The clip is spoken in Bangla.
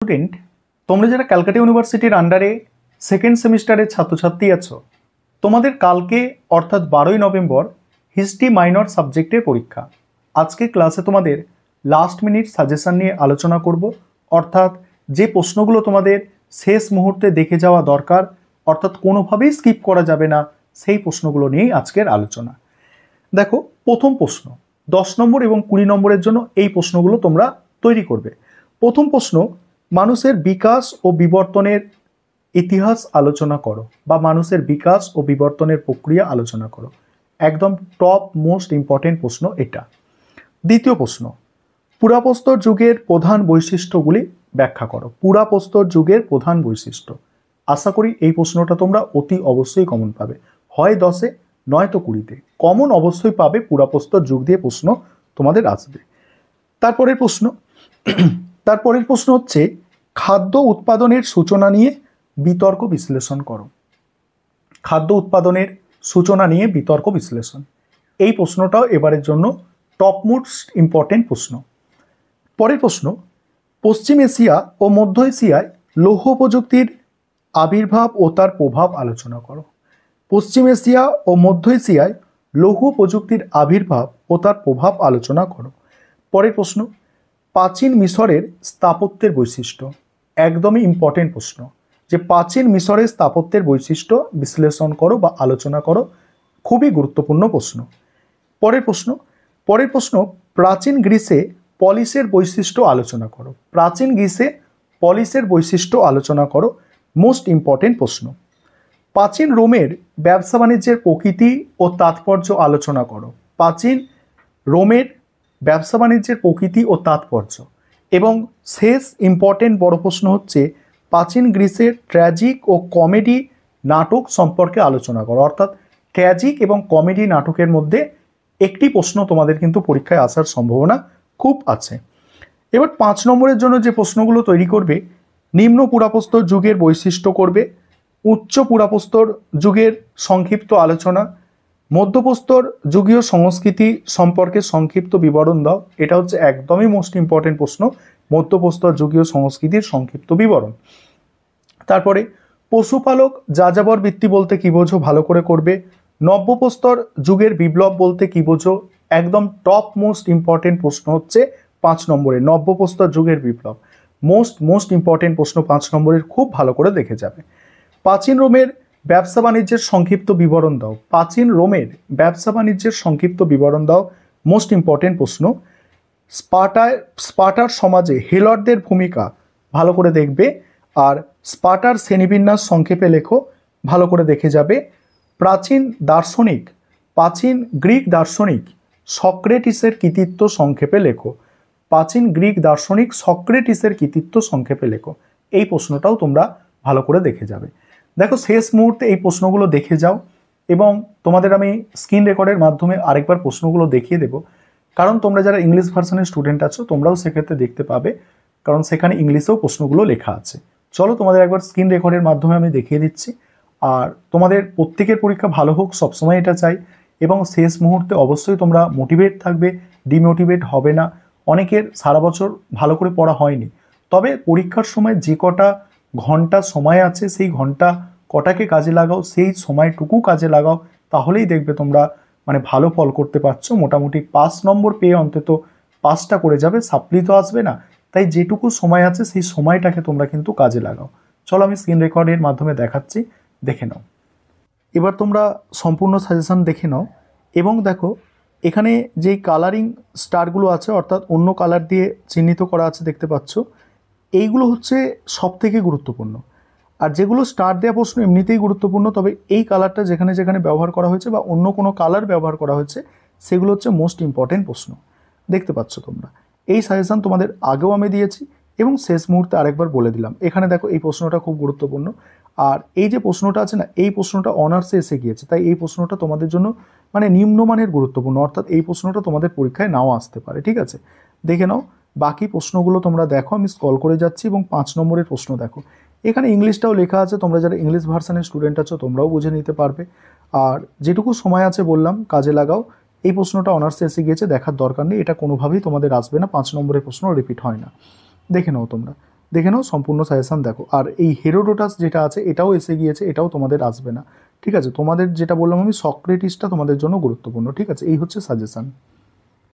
স্টুডেন্ট, তোমরা যারা ক্যালকাটা ইউনিভার্সিটির আন্ডারে সেকেন্ড সেমিস্টারের ছাত্রছাত্রী আছো, তোমাদের কালকে অর্থাৎ 12ই নভেম্বর হিস্ট্রি মাইনর সাবজেক্টের পরীক্ষা। আজকে ক্লাসে তোমাদের লাস্ট মিনিট সাজেশন নিয়ে আলোচনা করব, অর্থাৎ যে প্রশ্নগুলো তোমাদের শেষ মুহূর্তে দেখে যাওয়া দরকার, অর্থাৎ কোনোভাবেই স্কিপ করা যাবে না, সেই প্রশ্নগুলো নিয়েই আজকের আলোচনা। দেখো, প্রথম প্রশ্ন 10 নম্বর এবং 20 নম্বরের জন্য এই প্রশ্নগুলো তোমরা তৈরি করবে। প্রথম প্রশ্ন, মানুষের বিকাশ ও বিবর্তনের ইতিহাস আলোচনা করো, বা মানুষের বিকাশ ও বিবর্তনের প্রক্রিয়া আলোচনা করো। একদম টপ মোস্ট ইম্পর্টেন্ট প্রশ্ন এটা। দ্বিতীয় প্রশ্ন, পুরাপ্রস্তর যুগের প্রধান বৈশিষ্ট্যগুলি ব্যাখ্যা করো। পুরাপ্রস্তর যুগের প্রধান বৈশিষ্ট্য। আশা করি এই প্রশ্নটা তোমরা অতি অবশ্যই কমন পাবে, হয় 10-এ নয়তো 20-তে কমন অবশ্যই পাবে। পুরাপ্রস্তর যুগ দিয়ে প্রশ্ন তোমাদের আসবে। তারপরের প্রশ্ন হচ্ছে, খাদ্য উৎপাদনের সূচনা নিয়ে বিতর্ক বিশ্লেষণ করো। খাদ্য উৎপাদনের সূচনা নিয়ে বিতর্ক বিশ্লেষণ, এই প্রশ্নটাও এবারের জন্য টপ মোস্ট ইম্পর্টেন্ট প্রশ্ন। পরের প্রশ্ন, পশ্চিম এশিয়া ও মধ্য এশিয়ায় লৌহ প্রযুক্তির আবির্ভাব ও তার প্রভাব আলোচনা করো। পশ্চিম এশিয়া ও মধ্য এশিয়ায় লৌহ প্রযুক্তির আবির্ভাব ও তার প্রভাব আলোচনা করো। পরের প্রশ্ন, প্রাচীন মিশরের স্থাপত্যের বৈশিষ্ট্য। একদমই ইম্পর্টেন্ট প্রশ্ন, যে প্রাচীন মিশরের স্থাপত্যের বৈশিষ্ট্য বিশ্লেষণ করো বা আলোচনা করো, খুবই গুরুত্বপূর্ণ প্রশ্ন। পরের প্রশ্ন, প্রাচীন গ্রিসে পলিসের বৈশিষ্ট্য আলোচনা করো। প্রাচীন গ্রিসে পলিসের বৈশিষ্ট্য আলোচনা করো, মোস্ট ইম্পর্টেন্ট প্রশ্ন। প্রাচীন রোমের ব্যবসা বাণিজ্যের প্রকৃতি ও তাৎপর্য আলোচনা করো। প্রাচীন রোমের ব্যবসা বাণিজ্যের প্রকৃতি ও তাৎপর্য। এবং শেষ ইম্পর্টেন্ট বড় প্রশ্ন হচ্ছে, প্রাচীন গ্রিসের ট্র্যাজিক ও কমেডি নাটক সম্পর্কে আলোচনা করো। অর্থাৎ ট্র্যাজিক এবং কমেডি নাটকের মধ্যে একটি প্রশ্ন তোমাদের কিন্তু পরীক্ষায় আসার সম্ভাবনা খুব আছে। এবার 5 নম্বরের জন্য যে প্রশ্নগুলো তৈরি করবে, নিম্ন পুরাপ্রস্তর যুগের বৈশিষ্ট্য করবে, উচ্চ পুরাপ্রস্তর যুগের সংক্ষিপ্ত আলোচনা, মধ্যপ্রস্তর যুগীয় সংস্কৃতি সম্পর্কে সংক্ষিপ্ত বিবরণ দাও। এটা হচ্ছে একদমই মোস্ট ইম্পর্টেন্ট প্রশ্ন, মধ্যপ্রস্তর যুগীয় সংস্কৃতির সংক্ষিপ্ত বিবরণ। তারপরে পশুপালক যাযাবর বৃত্তি বলতে কি বোঝো, ভালো করে করবে। নব্যপ্রস্তর যুগের বিপ্লব বলতে কি বোঝো, একদম টপ মোস্ট ইম্পর্টেন্ট প্রশ্ন হচ্ছে 5 নম্বরে নব্যপ্রস্তর যুগের বিপ্লব। মোস্ট ইম্পর্টেন্ট প্রশ্ন 5 নম্বরের, খুব ভালো করে দেখে যাবে। প্রাচীন রোমের ব্যবসা বাণিজ্যের সংক্ষিপ্ত বিবরণ দাও। প্রাচীন রোমের ব্যবসা বাণিজ্যের সংক্ষিপ্ত বিবরণ দাও, মোস্ট ইম্পর্টেন্ট প্রশ্ন। স্পার্টার সমাজে হেলরদের ভূমিকা ভালো করে দেখবে, আর স্পার্টার শ্রেণীবিন্যাস সংক্ষেপে লেখো, ভালো করে দেখে যাবে। প্রাচীন গ্রিক দার্শনিক সক্রেটিসের কৃতিত্ব সংক্ষেপে লেখো। প্রাচীন গ্রিক দার্শনিক সক্রেটিসের কৃতিত্ব সংক্ষেপে লেখো, এই প্রশ্নটাও তোমরা ভালো করে দেখে যাবে। দেখো, শেষ মুহূর্তে এই প্রশ্নগুলো দেখে যাও, এবং তোমাদের আমি স্ক্রিন রেকর্ডের মাধ্যমে আরেকবার প্রশ্নগুলো দেখিয়ে দেব, কারণ তোমরা যারা ইংলিশ ভার্সনের স্টুডেন্ট আছো তোমরাও সেক্ষেত্রে দেখতে পাবে, কারণ সেখানে ইংলিশেও প্রশ্নগুলো লেখা আছে। চলো তোমাদের একবার স্ক্রিন রেকর্ডের মাধ্যমে আমি দেখিয়ে দিচ্ছি। আর তোমাদের প্রত্যেকের পরীক্ষা ভালো হোক, সবসময় এটা চাই, এবং শেষ মুহূর্তে অবশ্যই তোমরা মোটিভেট থাকবে, ডিমোটিভেট হবে না। অনেকের সারা বছর ভালো করে পড়া হয়নি, তবে পরীক্ষার সময় যে কটা ঘন্টা সময় আছে সেই ঘন্টা কটাকে কাজে লাগাও, সেই সময়টুকু কাজে লাগাও, তাহলেই দেখবে তোমরা ভালো ফল করতে পারছো। মোটামুটি 5 নম্বর পেয়ে অন্তত 5টা করে যাবে, সাপ্লি তো আসবে না। তাই যেটুকু সময় আছে সেই সময়টাকে তোমরা কিন্তু কাজে লাগাও। চলো আমি স্ক্রিন রেকর্ডের মাধ্যমে দেখাচ্ছি, দেখে নাও। এবার তোমরা সম্পূর্ণ সাজেশন দেখে নাও, এবং দেখো এখানে যেই কালারিং স্টারগুলো আছে, অর্থাৎ অন্য কালার দিয়ে চিহ্নিত করা আছে দেখতে পাচ্ছ, এইগুলো হচ্ছে সবথেকে গুরুত্বপূর্ণ। আর যেগুলো স্টার দেওয়া প্রশ্ন এমনিতেই গুরুত্বপূর্ণ, তবে এই কালারটা যেখানে যেখানে ব্যবহার করা হয়েছে বা অন্য কোনো কালার ব্যবহার করা হয়েছে সেগুলো হচ্ছে মোস্ট ইম্পর্টেন্ট প্রশ্ন। দেখতে পাচ্ছ তোমরা, এই সাজেশন তোমাদের আগেও আমি দিয়েছি এবং শেষ মুহূর্তে আরেকবার বলে দিলাম। এখানে দেখো এই প্রশ্নটা খুব গুরুত্বপূর্ণ, আর এই যে প্রশ্নটা আছে না, এই প্রশ্নটা অনার্সে এসে গিয়েছে, তাই এই প্রশ্নটা তোমাদের জন্য নিম্নমানের গুরুত্বপূর্ণ, অর্থাৎ এই প্রশ্নটা তোমাদের পরীক্ষায় নাও আসতে পারে। ঠিক আছে, দেখে নাও। বাকি প্রশ্নগুলো তোমরা দেখো, আমি স্ক্রল করে যাচ্ছি, এবং 5 নম্বরের প্রশ্ন দেখো। এখানে ইংলিশটাও লেখা আছে, তোমরা যারা ইংলিশ ভার্সনের স্টুডেন্ট আছো তোমরাও বুঝে নিতে পারবে। আর যেটুকু সময় আছে বললাম কাজে লাগাও। এই প্রশ্নটা অনার্সে এসে গিয়েছে, দেখার দরকার নেই, এটা কোনোভাবেই তোমাদের আসবে না। 5 নম্বরের প্রশ্ন রিপিট হয় না, দেখে নাও তোমরা। দেখে নাও, সম্পূর্ণ সাজেশন দেখো। আর এই হেরোডোটাস যেটা আছে এটাও এসে গিয়েছে, এটাও তোমাদের আসবে না, ঠিক আছে। তোমাদের যেটা বললাম আমি, সক্রেটিসটা তোমাদের জন্য গুরুত্বপূর্ণ, ঠিক আছে। এই হচ্ছে সাজেশন।